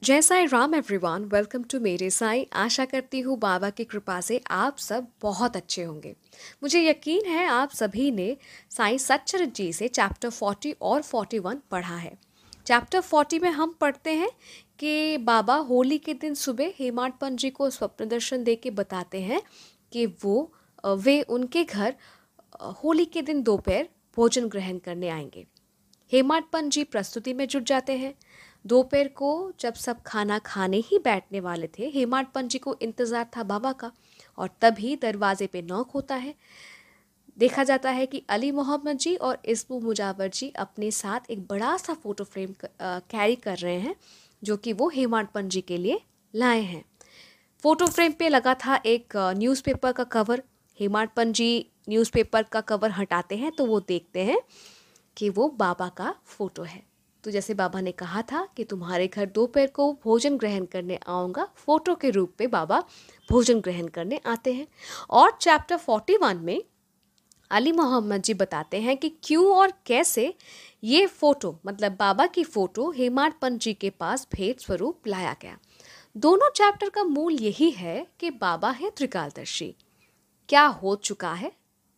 जय Sai Ram everyone, welcome to मेरे साईं। आशा करती हूँ बाबा की कृपा से आप सब बहुत अच्छे होंगे। मुझे यकीन है आप सभी ने साईं सच्चरित्र जी से चैप्टर 40 और 41 पढ़ा है। चैप्टर 40 में हम पढ़ते हैं कि बाबा होली के दिन सुबह हेमाड पंत जी को स्वप्न दर्शन दे के बताते हैं कि वे उनके घर होली के दिन दोपहर भोजन ग्रहण करने आएंगे। हेमाड पंत जी प्रस्तुति में जुट जाते हैं। दोपहर को जब सब खाना खाने ही बैठने वाले थे, हेमाड पंत जी को इंतजार था बाबा का, और तभी दरवाजे पे नॉक होता है। देखा जाता है कि अली मोहम्मद जी और इस्मू मुजावर जी अपने साथ एक बड़ा सा फोटो फ्रेम कैरी कर रहे हैं, जो कि वो हेमाड पंत जी के लिए लाए हैं। फोटो फ्रेम पे लगा था एक न्यूज़पेपर का कवर। हेमाड पंत जी न्यूज़पेपर का कवर हटाते हैं तो वो देखते हैं कि वो बाबा का फोटो है। तो जैसे बाबा ने कहा था कि तुम्हारे घर दोपहर को भोजन ग्रहण करने आऊँगा, फोटो के रूप में बाबा भोजन ग्रहण करने आते हैं। और चैप्टर 41 में अली मोहम्मद जी बताते हैं कि क्यों और कैसे ये फोटो, मतलब बाबा की फोटो, हेमाड पंत जी के पास भेंट स्वरूप लाया गया। दोनों चैप्टर का मूल यही है कि बाबा है त्रिकालदर्शी। क्या हो चुका है,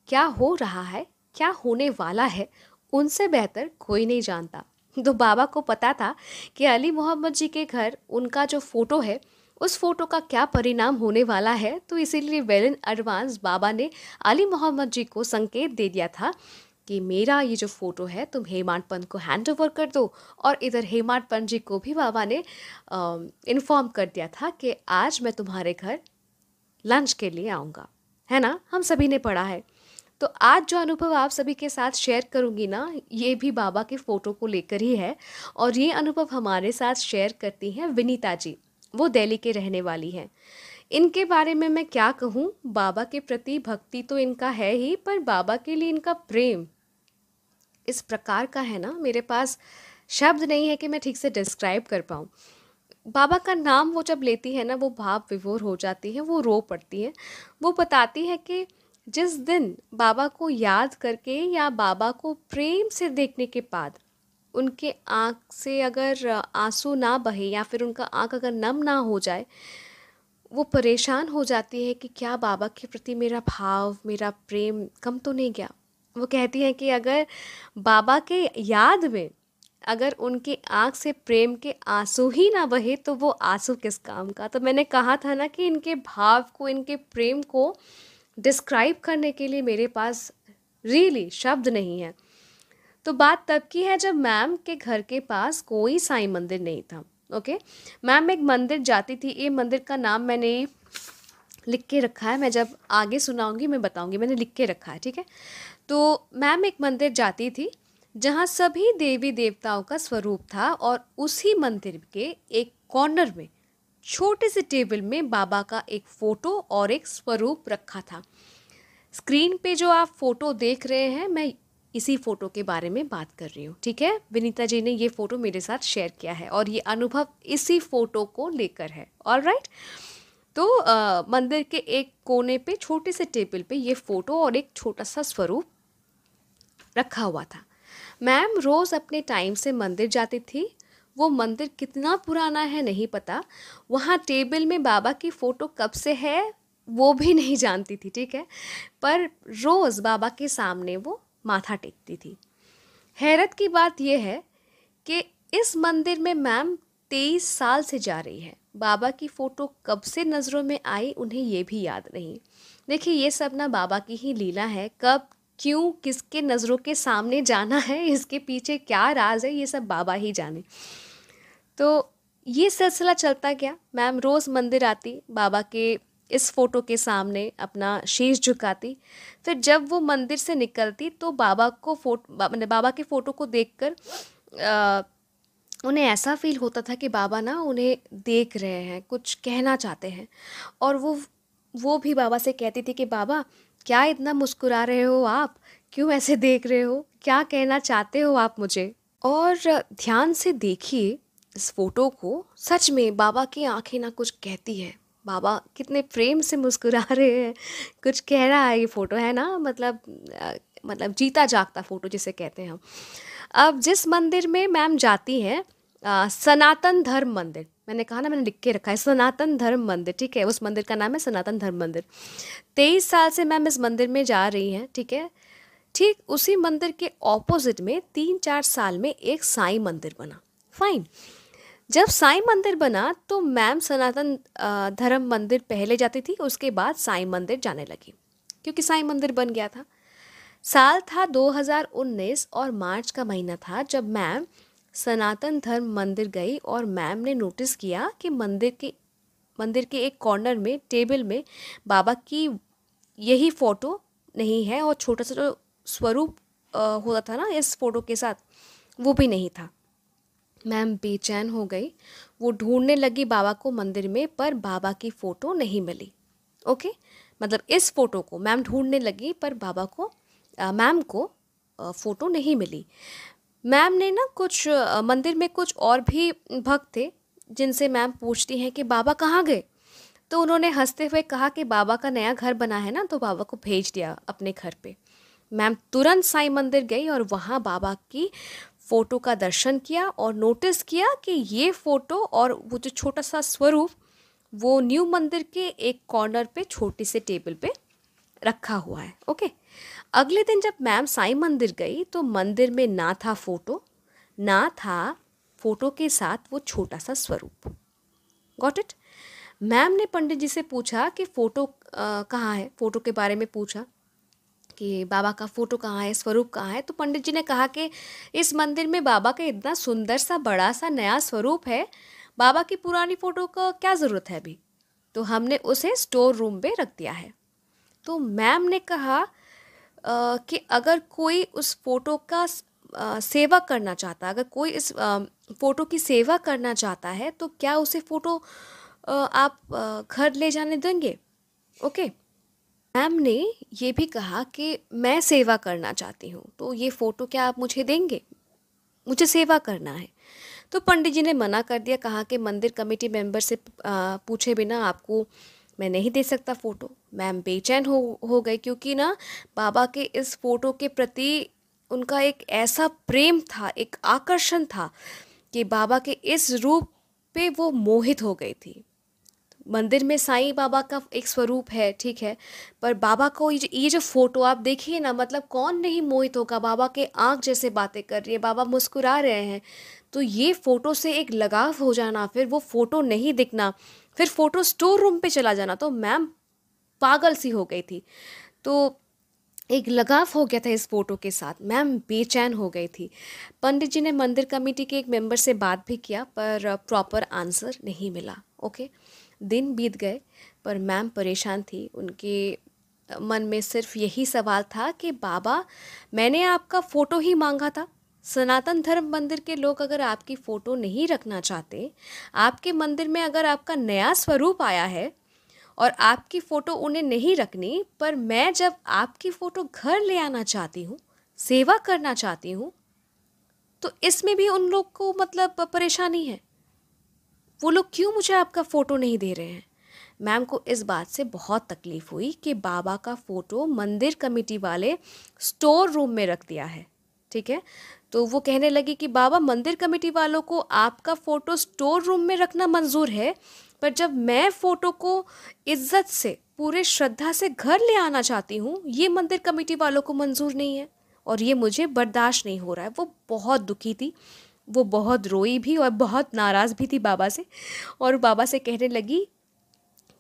क्या हो रहा है, क्या होने वाला है, उनसे बेहतर कोई नहीं जानता। तो बाबा को पता था कि अली मोहम्मद जी के घर उनका जो फोटो है, उस फोटो का क्या परिणाम होने वाला है। तो इसीलिए वेल इन एडवांस बाबा ने अली मोहम्मद जी को संकेत दे दिया था कि मेरा ये जो फोटो है तुम हेमाड पंत को हैंड ओवर कर दो। और इधर हेमाड पंत जी को भी बाबा ने इन्फॉर्म कर दिया था कि आज मैं तुम्हारे घर लंच के लिए आऊँगा। है ना, हम सभी ने पढ़ा है। तो आज जो अनुभव आप सभी के साथ शेयर करूंगी ना, ये भी बाबा के फोटो को लेकर ही है। और ये अनुभव हमारे साथ शेयर करती हैं विनीता जी। वो दिल्ली के रहने वाली हैं। इनके बारे में मैं क्या कहूँ, बाबा के प्रति भक्ति तो इनका है ही, पर बाबा के लिए इनका प्रेम इस प्रकार का है ना, मेरे पास शब्द नहीं है कि मैं ठीक से डिस्क्राइब कर पाऊँ। बाबा का नाम वो जब लेती है ना, वो भाव विभोर हो जाती है, वो रो पड़ती है। वो बताती है कि जिस दिन बाबा को याद करके या बाबा को प्रेम से देखने के बाद उनके आँख से अगर आंसू ना बहे या फिर उनका आँख अगर नम ना हो जाए, वो परेशान हो जाती है कि क्या बाबा के प्रति मेरा भाव, मेरा प्रेम कम तो नहीं गया। वो कहती हैं कि अगर बाबा के याद में अगर उनकी आँख से प्रेम के आंसू ही ना बहे तो वो आंसू किस काम का। तो मैंने कहा था ना कि इनके भाव को, इनके प्रेम को डिस्क्राइब करने के लिए मेरे पास रियली शब्द नहीं है। तो बात तब की है जब मैम के घर के पास कोई साईं मंदिर नहीं था। ओके, मैम एक मंदिर जाती थी। ये मंदिर का नाम मैंने लिख के रखा है, मैं जब आगे सुनाऊंगी मैं बताऊंगी, मैंने लिख के रखा है, ठीक है। तो मैम एक मंदिर जाती थी जहाँ सभी देवी देवताओं का स्वरूप था, और उसी मंदिर के एक कॉर्नर में छोटे से टेबल में बाबा का एक फोटो और एक स्वरूप रखा था। स्क्रीन पे जो आप फोटो देख रहे हैं, मैं इसी फोटो के बारे में बात कर रही हूँ, ठीक है। विनीता जी ने ये फोटो मेरे साथ शेयर किया है और ये अनुभव इसी फोटो को लेकर है। ऑलराइट। तो मंदिर के एक कोने पे छोटे से टेबल पे ये फोटो और एक छोटा सा स्वरूप रखा हुआ था। मैम रोज़ अपने टाइम से मंदिर जाती थी। वो मंदिर कितना पुराना है नहीं पता, वहाँ टेबल में बाबा की फ़ोटो कब से है वो भी नहीं जानती थी, ठीक है। पर रोज़ बाबा के सामने वो माथा टेकती थी। हैरत की बात यह है कि इस मंदिर में मैम 23 साल से जा रही है। बाबा की फ़ोटो कब से नज़रों में आई उन्हें ये भी याद नहीं। देखिए, ये सब ना बाबा की ही लीला है। कब, क्यों, किसके नज़रों के सामने जाना है, इसके पीछे क्या राज है, ये सब बाबा ही जाने। तो ये सिलसिला चलता गया। मैम रोज़ मंदिर आती, बाबा के इस फोटो के सामने अपना शीश झुकाती। फिर जब वो मंदिर से निकलती तो बाबा को मतलब बाबा के फ़ोटो को देखकर उन्हें ऐसा फील होता था कि बाबा ना उन्हें देख रहे हैं, कुछ कहना चाहते हैं। और वो भी बाबा से कहती थी कि बाबा क्या इतना मुस्कुरा रहे हो आप, क्यों ऐसे देख रहे हो, क्या कहना चाहते हो आप मुझे। और ध्यान से देखिए इस फोटो को, सच में बाबा की आंखें ना कुछ कहती है। बाबा कितने प्रेम से मुस्कुरा रहे हैं, कुछ कह रहा है ये फोटो, है ना। मतलब जीता जागता फोटो जिसे कहते हैं हम। अब जिस मंदिर में मैम जाती हैं, सनातन धर्म मंदिर, मैंने कहा ना, मैंने लिख के रखा है सनातन धर्म मंदिर, ठीक है, उस मंदिर का नाम है सनातन धर्म मंदिर। 23 साल से मैम इस मंदिर में जा रही हैं, ठीक है। ठीक उसी मंदिर के ऑपोजिट में 3-4 साल में एक साईं मंदिर बना। फाइन। जब साईं मंदिर बना तो मैम सनातन धर्म मंदिर पहले जाती थी, उसके बाद साईं मंदिर जाने लगी, क्योंकि साईं मंदिर बन गया था। साल था 2019 और मार्च का महीना था जब मैम सनातन धर्म मंदिर गई और मैम ने नोटिस किया कि मंदिर के एक कॉर्नर में टेबल में बाबा की यही फ़ोटो नहीं है, और छोटा सा जो स्वरूप होता था ना इस फ़ोटो के साथ, वो भी नहीं था। मैम बेचैन हो गई। वो ढूंढने लगी बाबा को मंदिर में, पर बाबा की फ़ोटो नहीं मिली। ओके, मतलब इस फ़ोटो को मैम ढूंढने लगी, पर मैम को फ़ोटो नहीं मिली। मैम ने ना कुछ मंदिर में कुछ और भी भक्त थे जिनसे मैम पूछती हैं कि बाबा कहाँ गए। तो उन्होंने हंसते हुए कहा कि बाबा का नया घर बना है ना, तो बाबा को भेज दिया अपने घर पे। मैम तुरंत साईं मंदिर गई और वहाँ बाबा की फ़ोटो का दर्शन किया और नोटिस किया कि ये फ़ोटो और वो जो छोटा सा स्वरूप वो न्यू मंदिर के एक कॉर्नर पे छोटी से टेबल पे रखा हुआ है। ओके, अगले दिन जब मैम साईं मंदिर गई तो मंदिर में ना था फ़ोटो, ना था फ़ोटो के साथ वो छोटा सा स्वरूप। Got it. मैम ने पंडित जी से पूछा कि फ़ोटो कहाँ है, फ़ोटो के बारे में पूछा कि बाबा का फ़ोटो कहाँ है, स्वरूप कहाँ है। तो पंडित जी ने कहा कि इस मंदिर में बाबा का इतना सुंदर सा बड़ा सा नया स्वरूप है, बाबा की पुरानी फ़ोटो का क्या ज़रूरत है अभी, तो हमने उसे स्टोर रूम में रख दिया है। तो मैम ने कहा कि अगर कोई उस फ़ोटो का सेवा करना चाहता, अगर कोई इस फ़ोटो की सेवा करना चाहता है तो क्या उसे फ़ोटो आप घर ले जाने देंगे। ओके, मैम ने ये भी कहा कि मैं सेवा करना चाहती हूँ, तो ये फ़ोटो क्या आप मुझे देंगे, मुझे सेवा करना है। तो पंडित जी ने मना कर दिया, कहा कि मंदिर कमेटी मेंबर से पूछे बिना आपको मैं नहीं दे सकता फ़ोटो। मैम बेचैन हो गई, क्योंकि ना बाबा के इस फ़ोटो के प्रति उनका एक ऐसा प्रेम था, एक आकर्षण था कि बाबा के इस रूप पे वो मोहित हो गई थी। मंदिर में साईं बाबा का एक स्वरूप है, ठीक है, पर बाबा को ये जो फ़ोटो आप देखिए ना, मतलब कौन नहीं मोहित होगा। बाबा के आँख जैसे बातें कर रही है, बाबा मुस्कुरा रहे हैं, तो ये फ़ोटो से एक लगाव हो जाना, फिर वो फ़ोटो नहीं दिखना, फिर फ़ोटो स्टोर रूम पे चला जाना, तो मैम पागल सी हो गई थी। तो एक लगाव हो गया था इस फ़ोटो के साथ, मैम बेचैन हो गई थी। पंडित जी ने मंदिर कमेटी के एक मेंबर से बात भी किया, पर प्रॉपर आंसर नहीं मिला। ओके, दिन बीत गए, पर मैम परेशान थी। उनके मन में सिर्फ यही सवाल था कि बाबा, मैंने आपका फ़ोटो ही मांगा था। सनातन धर्म मंदिर के लोग अगर आपकी फ़ोटो नहीं रखना चाहते, आपके मंदिर में अगर आपका नया स्वरूप आया है और आपकी फ़ोटो उन्हें नहीं रखनी, पर मैं जब आपकी फ़ोटो घर ले आना चाहती हूँ, सेवा करना चाहती हूँ, तो इसमें भी उन लोग को मतलब परेशानी है। वो लोग क्यों मुझे आपका फ़ोटो नहीं दे रहे हैं। मैम को इस बात से बहुत तकलीफ़ हुई कि बाबा का फ़ोटो मंदिर कमेटी वाले स्टोर रूम में रख दिया है, ठीक है। तो वो कहने लगी कि बाबा, मंदिर कमेटी वालों को आपका फ़ोटो स्टोर रूम में रखना मंजूर है, पर जब मैं फ़ोटो को इज्जत से पूरे श्रद्धा से घर ले आना चाहती हूँ, ये मंदिर कमेटी वालों को मंजूर नहीं है, और ये मुझे बर्दाश्त नहीं हो रहा है। वो बहुत दुखी थी, वो बहुत रोई भी और बहुत नाराज़ भी थी बाबा से, और बाबा से कहने लगी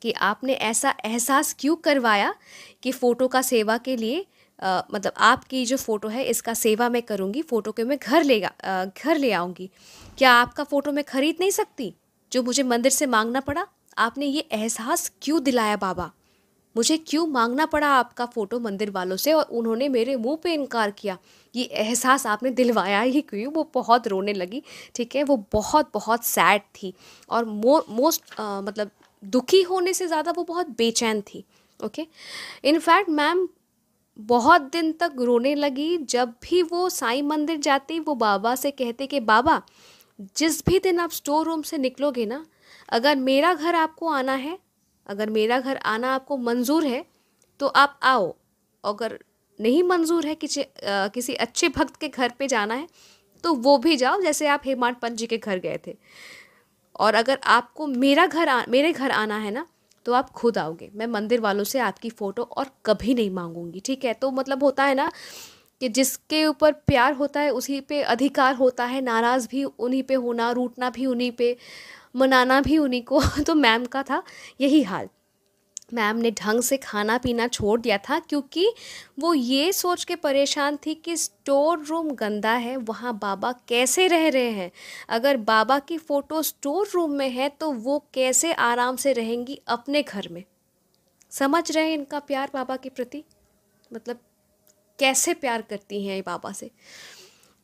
कि आपने ऐसा एहसास क्यों करवाया कि फ़ोटो का सेवा के लिए मतलब आपकी जो फ़ोटो है इसका सेवा मैं करूँगी, फ़ोटो के मैं घर ले आऊँगी। क्या आपका फ़ोटो मैं खरीद नहीं सकती, जो मुझे मंदिर से मांगना पड़ा। आपने ये एहसास क्यों दिलाया बाबा, मुझे क्यों मांगना पड़ा आपका फ़ोटो मंदिर वालों से, और उन्होंने मेरे मुंह पे इनकार किया, ये एहसास आपने दिलवाया ही क्यों। वो बहुत रोने लगी, ठीक है, वो बहुत बहुत सैड थी, और मतलब दुखी होने से ज़्यादा वो बहुत बेचैन थी। ओके, इनफैक्ट मैम बहुत दिन तक रोने लगी। जब भी वो साईं मंदिर जाती, वो बाबा से कहते कि बाबा, जिस भी दिन आप स्टोर रूम से निकलोगे ना, अगर मेरा घर आपको आना है, अगर मेरा घर आना आपको मंजूर है तो आप आओ, अगर नहीं मंजूर है, किसी अच्छे भक्त के घर पे जाना है तो वो भी जाओ, जैसे आप हेमाड पंत जी के घर गए थे। और अगर आपको मेरे घर आना है ना, तो आप खुद आओगे। मैं मंदिर वालों से आपकी फ़ोटो और कभी नहीं मांगूंगी, ठीक है? तो मतलब होता है ना कि जिसके ऊपर प्यार होता है उसी पे अधिकार होता है, नाराज़ भी उन्हीं पे होना, रूठना भी उन्हीं पे, मनाना भी उन्हीं को। तो मैम का था यही हाल। मैम ने ढंग से खाना पीना छोड़ दिया था, क्योंकि वो ये सोच के परेशान थी कि स्टोर रूम गंदा है, वहाँ बाबा कैसे रह रहे हैं। अगर बाबा की फ़ोटो स्टोर रूम में है तो वो कैसे आराम से रहेंगी अपने घर में। समझ रहे हैं इनका प्यार बाबा के प्रति, मतलब कैसे प्यार करती हैं ये बाबा से।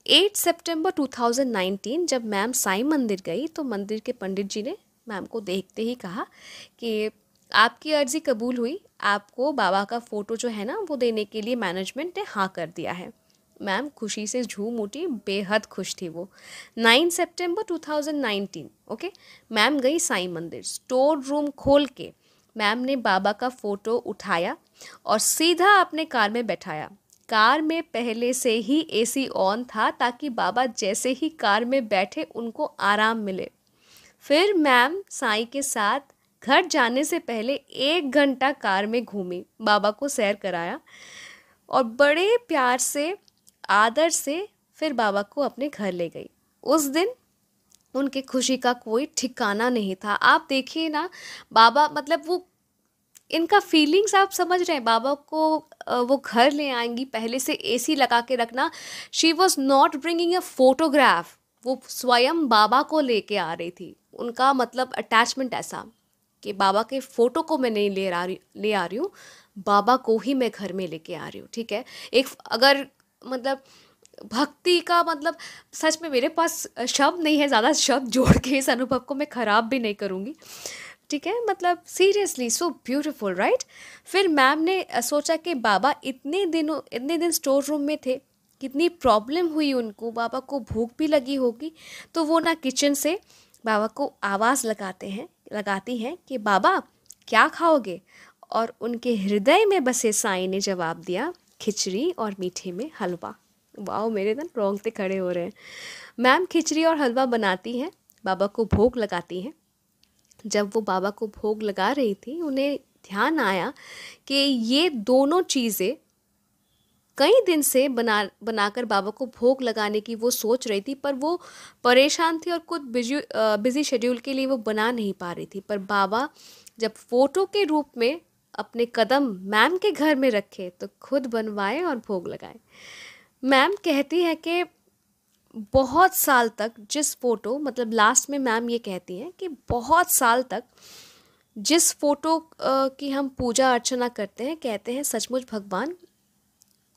8 सितंबर 2019 जब मैम साईं मंदिर गई तो मंदिर के पंडित जी ने मैम को देखते ही कहा कि आपकी अर्जी कबूल हुई, आपको बाबा का फ़ोटो जो है ना वो देने के लिए मैनेजमेंट ने हाँ कर दिया है। मैम खुशी से झूम उठी, बेहद खुश थी वो। 9 सितंबर 2019, ओके, मैम गई साईं मंदिर। स्टोर रूम खोल के मैम ने बाबा का फ़ोटो उठाया और सीधा अपने कार में बैठाया। कार में पहले से ही एसी ऑन था ताकि बाबा जैसे ही कार में बैठे उनको आराम मिले। फिर मैम साईं के साथ घर जाने से पहले 1 घंटा कार में घूमी, बाबा को सैर कराया और बड़े प्यार से, आदर से फिर बाबा को अपने घर ले गई। उस दिन उनकी खुशी का कोई ठिकाना नहीं था। आप देखिए ना, बाबा मतलब वो इनका फीलिंग्स आप समझ रहे हैं। बाबा को वो घर ले आएंगी, पहले से एसी लगा के रखना। She was not bringing a photograph, वो स्वयं बाबा को लेके आ रही थी। उनका मतलब अटैचमेंट ऐसा कि बाबा के फ़ोटो को मैं नहीं ले आ रही हूँ, बाबा को ही मैं घर में लेके आ रही हूँ, ठीक है? एक अगर मतलब भक्ति का मतलब, सच में मेरे पास शब्द नहीं है, ज़्यादा शब्द जोड़ के इस अनुभव को मैं ख़राब भी नहीं करूँगी, ठीक है? मतलब सीरियसली सो ब्यूटीफुल, राइट? फिर मैम ने सोचा कि बाबा इतने दिन स्टोर रूम में थे, कितनी प्रॉब्लम हुई उनको, बाबा को भूख भी लगी होगी। तो वो ना किचन से बाबा को आवाज़ लगाती हैं कि बाबा क्या खाओगे? और उनके हृदय में बसे साईं ने जवाब दिया, खिचड़ी और मीठे में हलवा। वाह, मेरे ना रोंगटे खड़े हो रहे हैं। मैम खिचड़ी और हलवा बनाती हैं, बाबा को भोग लगाती हैं। जब वो बाबा को भोग लगा रही थी, उन्हें ध्यान आया कि ये दोनों चीज़ें कई दिन से बनाकर बाबा को भोग लगाने की वो सोच रही थी, पर वो परेशान थी और कुछ बिजी शेड्यूल के लिए वो बना नहीं पा रही थी। पर बाबा जब फोटो के रूप में अपने कदम मैम के घर में रखे तो खुद बनवाए और भोग लगाए। मैम कहती है कि बहुत साल तक जिस फोटो, मतलब लास्ट में मैम ये कहती हैं कि बहुत साल तक जिस फोटो की हम पूजा अर्चना करते हैं, कहते हैं सचमुच भगवान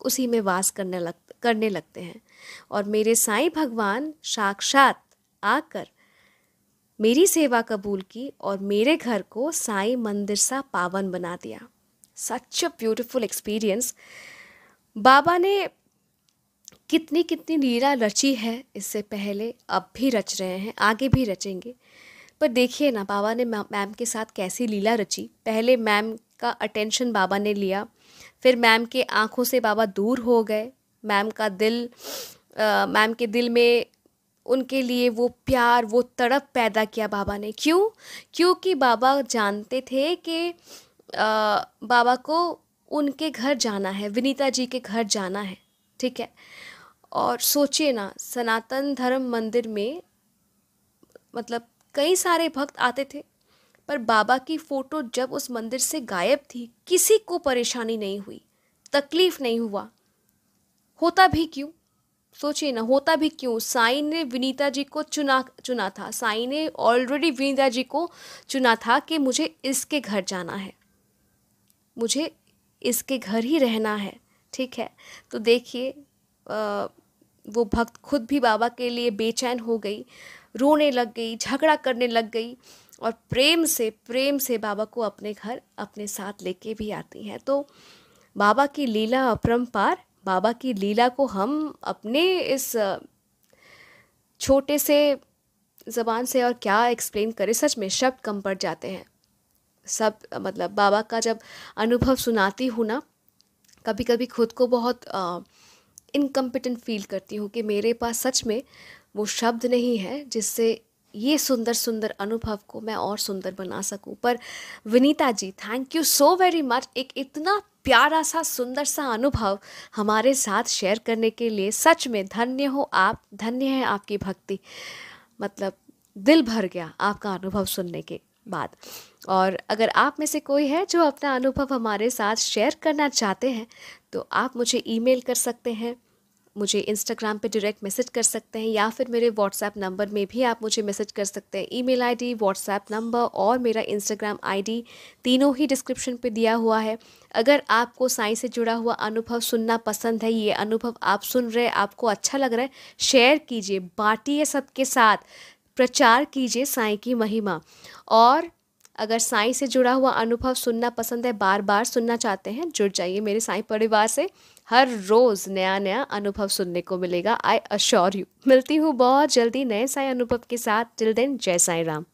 उसी में वास करने लगते हैं। और मेरे साईं भगवान साक्षात आकर मेरी सेवा कबूल की और मेरे घर को साईं मंदिर सा पावन बना दिया। सच अ ब्यूटीफुल एक्सपीरियंस। बाबा ने कितनी कितनी लीला रची है इससे पहले, अब भी रच रहे हैं, आगे भी रचेंगे। पर देखिए ना, बाबा ने मैम के साथ कैसी लीला रची। पहले मैम का अटेंशन बाबा ने लिया, फिर मैम के आंखों से बाबा दूर हो गए। मैम के दिल में उनके लिए वो प्यार, वो तड़प पैदा किया बाबा ने। क्यों? क्योंकि बाबा जानते थे कि बाबा को उनके घर जाना है, विनीता जी के घर जाना है, ठीक है? और सोचिए ना, सनातन धर्म मंदिर में मतलब कई सारे भक्त आते थे, पर बाबा की फ़ोटो जब उस मंदिर से गायब थी, किसी को परेशानी नहीं हुई, तकलीफ़ नहीं हुआ। होता भी क्यों? सोचिए ना, होता भी क्यों? साईं ने विनीता जी को चुना था। साईं ने ऑलरेडी विनीता जी को चुना था कि मुझे इसके घर जाना है, मुझे इसके घर ही रहना है, ठीक है? तो देखिए, वो भक्त खुद भी बाबा के लिए बेचैन हो गई, रोने लग गई, झगड़ा करने लग गई और प्रेम से बाबा को अपने घर अपने साथ लेके भी आती हैं। तो बाबा की लीला अपरंपार। बाबा की लीला को हम अपने इस छोटे से ज़बान से और क्या एक्सप्लेन करें, सच में शब्द कम पड़ जाते हैं। सब मतलब बाबा का जब अनुभव सुनाती हूँ ना, कभी कभी खुद को बहुत इनकम्पिटेंट फील करती हूँ कि मेरे पास सच में वो शब्द नहीं है जिससे ये सुंदर सुंदर अनुभव को मैं और सुंदर बना सकूं। पर Vinita ji, thank you so very much, एक इतना प्यारा सा सुंदर सा अनुभव हमारे साथ शेयर करने के लिए। सच में धन्य हो आप, धन्य है आपकी भक्ति। मतलब दिल भर गया आपका अनुभव सुनने के बाद। और अगर आप में से कोई है जो अपना अनुभव हमारे साथ शेयर करना चाहते हैं तो आप मुझे ईमेल कर सकते हैं, मुझे इंस्टाग्राम पे डायरेक्ट मैसेज कर सकते हैं, या फिर मेरे व्हाट्सएप नंबर में भी आप मुझे मैसेज कर सकते हैं। ईमेल आईडी, व्हाट्सएप नंबर और मेरा इंस्टाग्राम आईडी तीनों ही डिस्क्रिप्शन पे दिया हुआ है। अगर आपको साईं से जुड़ा हुआ अनुभव सुनना पसंद है, ये अनुभव आप सुन रहे हैं, आपको अच्छा लग रहा है, शेयर कीजिए, बांटिए सबके साथ, प्रचार कीजिए साईं की महिमा। और अगर साईं से जुड़ा हुआ अनुभव सुनना पसंद है, बार बार सुनना चाहते हैं, जुड़ जाइए मेरे साईं परिवार से। हर रोज़ नया नया अनुभव सुनने को मिलेगा, आई अश्योर यू। मिलती हूँ बहुत जल्दी नए साईं अनुभव के साथ। टिल देन, जय साईं राम।